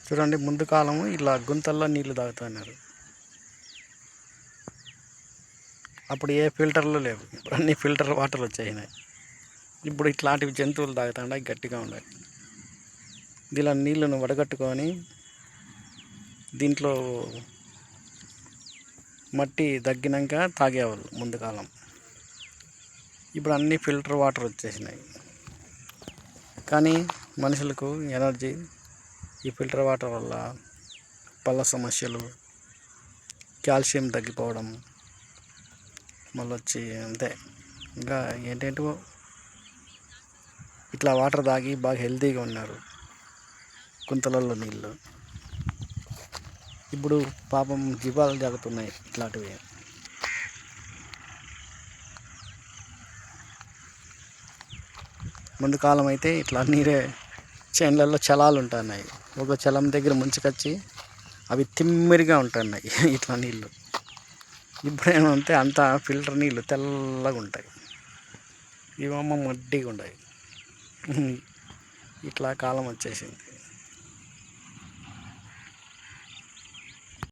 చూడండి, ముందు కాలము ఇలా గుంతల్లో నీళ్లు తాగుతున్నారు. అప్పుడు ఏ ఫిల్టర్లు లేవు, ఇప్పుడు అన్ని ఫిల్టర్ వాటర్ వచ్చాయినాయి. ఇప్పుడు ఇట్లాంటివి జంతువులు తాగుతాయి, గట్టిగా ఉన్నాయి. దీనిలో నీళ్ళను వడగట్టుకొని దీంట్లో మట్టి తగ్గినాక తాగేవాళ్ళు ముందు కాలం. ఇప్పుడు అన్ని ఫిల్టర్ వాటర్ వచ్చేసినాయి. కానీ మనుషులకు ఎనర్జీ ఈ ఫిల్టర్ వాటర్ వల్ల పళ్ళ సమస్యలు, కాల్షియం తగ్గిపోవడం, మళ్ళీ వచ్చి అంతే ఇంకా ఏంటంటో ఇట్లా వాటర్ తాగి బాగా హెల్తీగా ఉన్నారు గుంతలలో నీళ్ళు. ఇప్పుడు పాపం జీవాలు జరుగుతున్నాయి ఇట్లాంటివి. ముందు కాలం అయితే ఇట్లా నీరే చేనులలో చలాలు ఉంటున్నాయి, ఒక చలం దగ్గర ముంచుకొచ్చి అవి తిమ్మిరిగా ఉంటున్నాయి ఇట్లా నీళ్ళు. ఇప్పుడేమంటే అంతా ఫిల్టర్ నీళ్ళు తెల్లగా ఉంటాయి, ఇవేమో మడ్డిగా ఉంటాయి. ఇట్లా కాలం వచ్చేసింది.